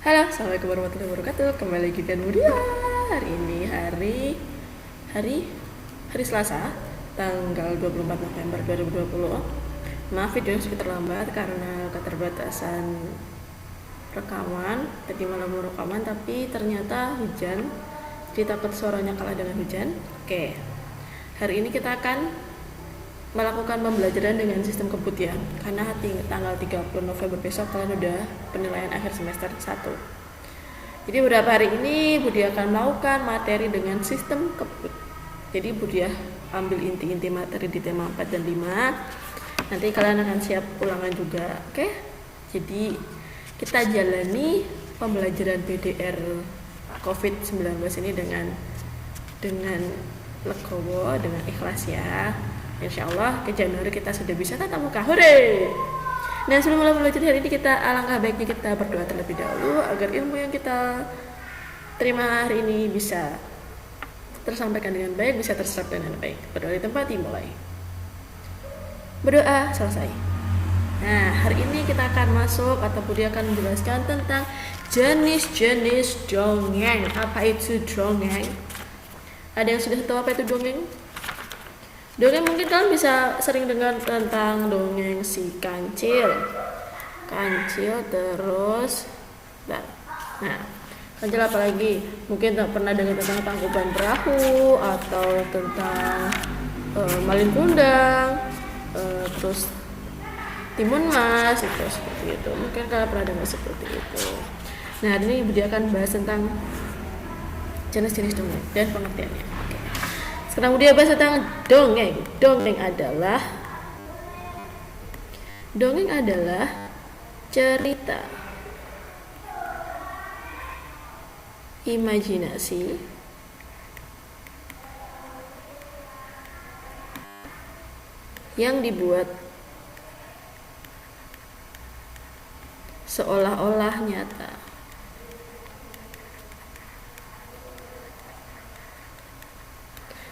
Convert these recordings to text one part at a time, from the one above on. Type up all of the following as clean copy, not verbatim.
Halo, assalamualaikum warahmatullahi wabarakatuh. Kembali lagi dengan Mudia. Hari ini hari hari Selasa, tanggal 24 November 2020. Maaf videonya sedikit terlambat karena keterbatasan rekaman. Tadi malam mau rekaman tapi ternyata hujan. Jadi takut suaranya kalah dengan hujan. Oke. Hari ini kita akan melakukan pembelajaran dengan sistem kebut ya, karena tanggal 30 November besok kalian udah penilaian akhir semester 1. Jadi beberapa hari ini Budi akan melakukan materi dengan sistem kebut. Jadi Budi ambil inti-inti materi di tema 4 dan 5. Nanti kalian akan siap ulangan juga, oke? Jadi kita jalani pembelajaran PDR COVID-19 ini dengan legowo, dengan ikhlas ya. Insya Allah ke Januari kita sudah bisa tatap muka. Hore! Nah, sebelum mulai belajar hari ini, alangkah baiknya kita berdoa terlebih dahulu agar ilmu yang kita terima hari ini bisa tersampaikan dengan baik, bisa terserap dengan baik. Berdoa di tempat dimulai. Berdoa selesai. Nah, hari ini kita akan masuk atau Budi akan menjelaskan tentang jenis-jenis dongeng. Apa itu dongeng? Ada yang sudah tahu apa itu dongeng? Dongeng mungkin kalian bisa sering dengar tentang dongeng si kancil terus nah kancil apa lagi, mungkin pernah dengar tentang Tangkuban Perahu atau tentang Malin Kundang, terus Timun Mas, itu seperti itu, mungkin kalian pernah dengar seperti itu. Nah, hari ini Budi akan bahas tentang jenis-jenis dongeng dan pengertiannya. Sekarang dia bahas tentang dongeng. Dongeng adalah cerita imajinasi yang dibuat seolah-olah nyata.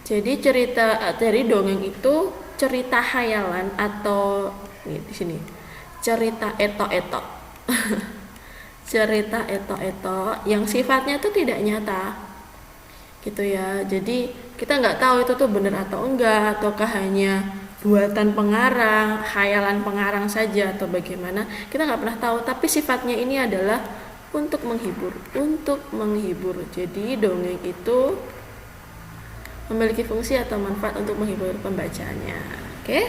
Jadi cerita dari dongeng itu cerita khayalan atau nih di sini cerita etok-etok. Cerita etok-etok yang sifatnya itu tidak nyata. Gitu ya. Jadi kita nggak tahu itu tuh benar atau enggak, ataukah hanya buatan pengarang, khayalan pengarang saja atau bagaimana. Kita nggak pernah tahu, tapi sifatnya ini adalah untuk menghibur. Jadi dongeng itu memiliki fungsi atau manfaat untuk menghibur pembacanya. Oke?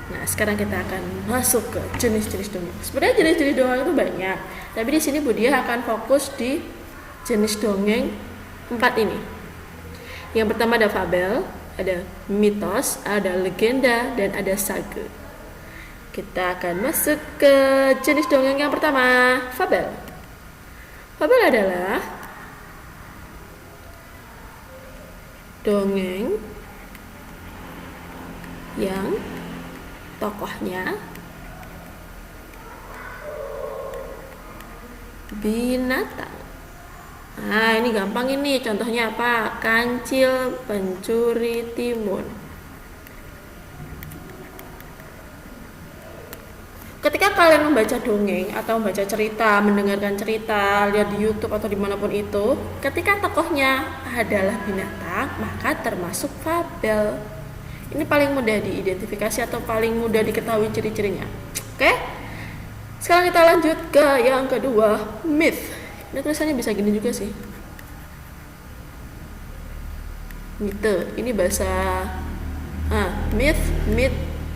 Nah, sekarang kita akan masuk ke jenis-jenis dongeng. Sebenarnya jenis-jenis dongeng itu banyak, tapi di sini Budia akan fokus di jenis dongeng 4 ini. Yang pertama ada fabel, ada mitos, ada legenda, dan ada sage. Kita akan masuk ke jenis dongeng yang pertama, fabel. Fabel adalah dongeng yang tokohnya binatang. Nah, ini gampang ini. Contohnya apa? Kancil pencuri timun. Ketika kalian membaca dongeng atau membaca cerita, mendengarkan cerita, lihat di YouTube atau dimanapun itu, ketika tokohnya adalah binatang, maka termasuk fabel. Ini paling mudah diidentifikasi atau paling mudah diketahui ciri-cirinya. Oke? Sekarang kita lanjut ke yang kedua, myth. Ini tulisannya bisa gini juga sih. Mite. Ini bahasa myth,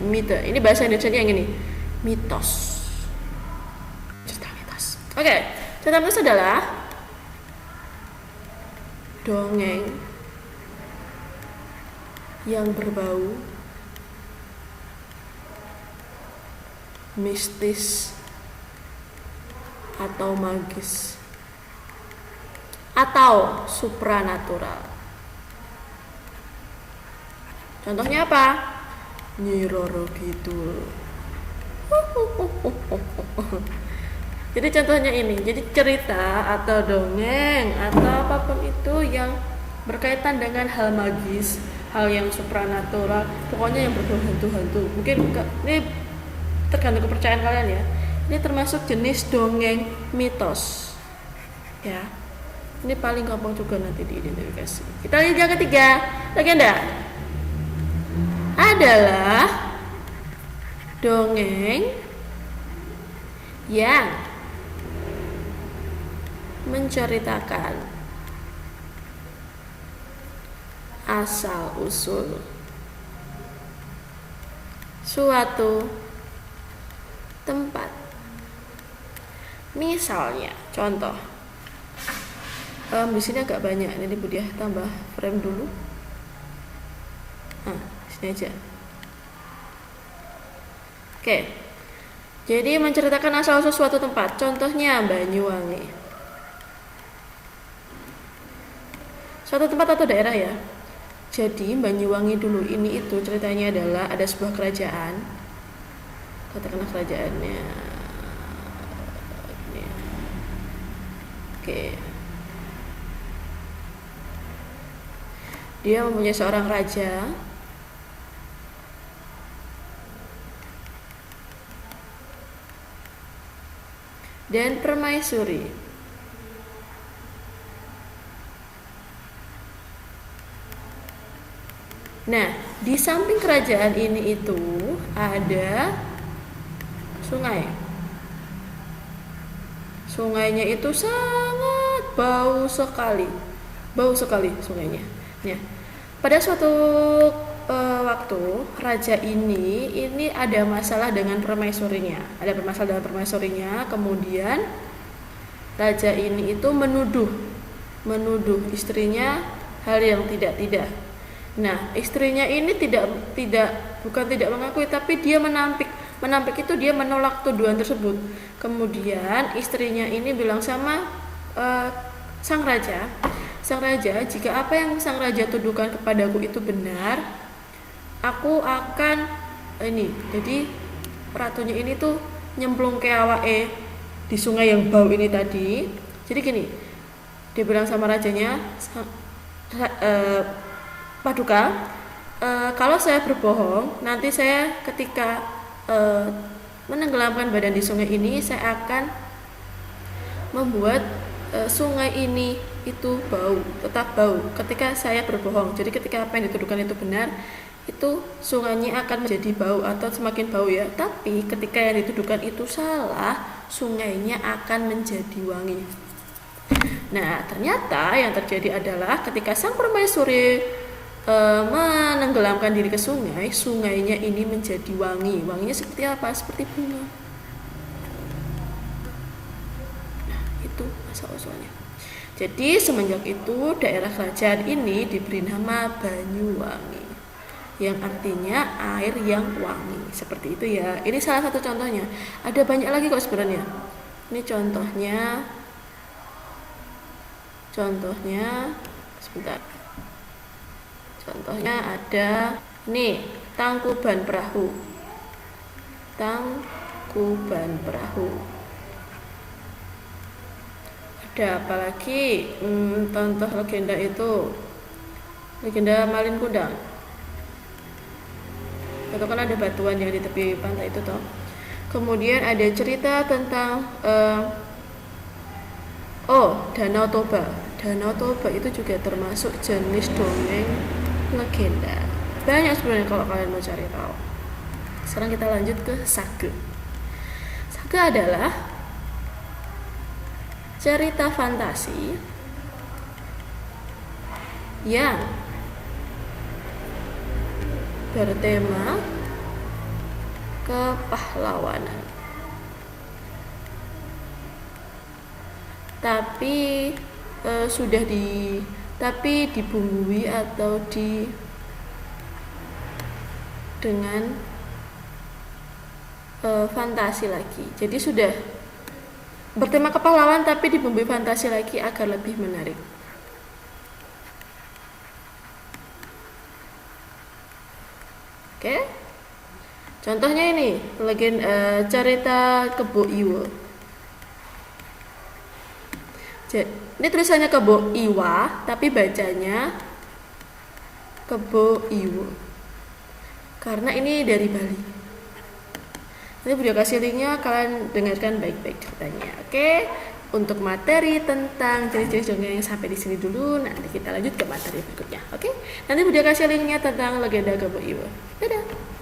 mite. Ini bahasa Indonesianya yang ini. Mitos. Cerita mitos. Oke, cerita mitos adalah dongeng yang berbau mistis atau magis atau supranatural. Contohnya apa? Nyi Roro Kidul. Jadi contohnya ini, jadi cerita atau dongeng atau apapun itu yang berkaitan dengan hal magis, hal yang supranatural, pokoknya yang berbau hantu-hantu. Mungkin ini tergantung kepercayaan kalian ya. Ini termasuk jenis dongeng mitos. ya. Ini paling gampang juga nanti diidentifikasi. Kita lihat yang ketiga. Legenda adalah dongeng yang menceritakan asal-usul suatu tempat. Misalnya, contoh. Di sini agak banyak. Ini Budiah tambah frame dulu. Sini aja. Oke. Jadi menceritakan asal-usul suatu tempat. Contohnya Banyuwangi. Suatu tempat atau daerah ya. Jadi Banyuwangi dulu ini itu ceritanya adalah ada sebuah kerajaan. Katakanlah kerajaannya. Oke. Dia mempunyai seorang raja. Dan permaisuri. Nah, di samping kerajaan ini itu ada sungai. Sungainya itu sangat bau sekali sungainya. Nah, pada suatu waktu raja ini ada masalah dengan permaisurinya. Ada permasalahan dengan permaisurinya. Kemudian raja ini itu menuduh istrinya hal yang tidak. Nah, istrinya ini bukan tidak mengakui, tapi dia menampik itu dia menolak tuduhan tersebut. Kemudian istrinya ini bilang sama sang raja, jika apa yang sang raja tuduhkan kepadaku itu benar, aku akan ini. Jadi ratunya ini tuh nyemplung ke awake di sungai yang bau ini tadi. Jadi gini, dia bilang sama rajanya, Paduka, kalau saya berbohong, nanti saya ketika menenggelamkan badan di sungai ini, saya akan membuat sungai ini itu tetap bau ketika saya berbohong. Jadi ketika apa yang dituduhkan itu benar, itu sungainya akan menjadi bau atau semakin bau ya. Tapi ketika yang dituduhkan itu salah, sungainya akan menjadi wangi. Nah, ternyata yang terjadi adalah ketika sang permaisuri menenggelamkan diri ke sungai, sungainya ini menjadi wangi. Wanginya seperti apa? Seperti bunga. Nah, itu asal-usulnya. Jadi semenjak itu daerah kerajaan ini diberi nama Banyuwangi, yang artinya air yang wangi. Seperti itu ya. Ini salah satu contohnya. Ada banyak lagi kok sebenarnya. Ini contohnya sebentar. Contohnya ada nih, Tangkuban Perahu. Ada apa lagi? Contoh legenda itu legenda Malin Kundang. Itu kan ada batuan yang di tepi pantai itu toh. Kemudian ada cerita tentang Danau Toba. Danau Toba itu juga termasuk jenis dongeng legenda. Banyak sebenarnya kalau kalian mau cari tahu. Sekarang kita lanjut ke sage. Sage adalah cerita fantasi yang bertema kepahlawanan, tapi dibumbui atau dengan fantasi lagi. Jadi sudah bertema kepahlawan tapi dibumbui fantasi lagi agar lebih menarik. Oke. Contohnya ini, cerita Kebo Iwa. Ini tulisannya Kebo Iwa, tapi bacanya Kebo Iwa. Karena ini dari Bali. Nanti video kasih linknya, kalian dengarkan baik-baik ceritanya. Oke, untuk materi tentang jenis-jenis dongeng sampai di sini dulu. Nanti kita lanjut ke materi berikutnya. Oke? Nanti Budi kasih linknya tentang legenda Gembok Iwo. Dadah.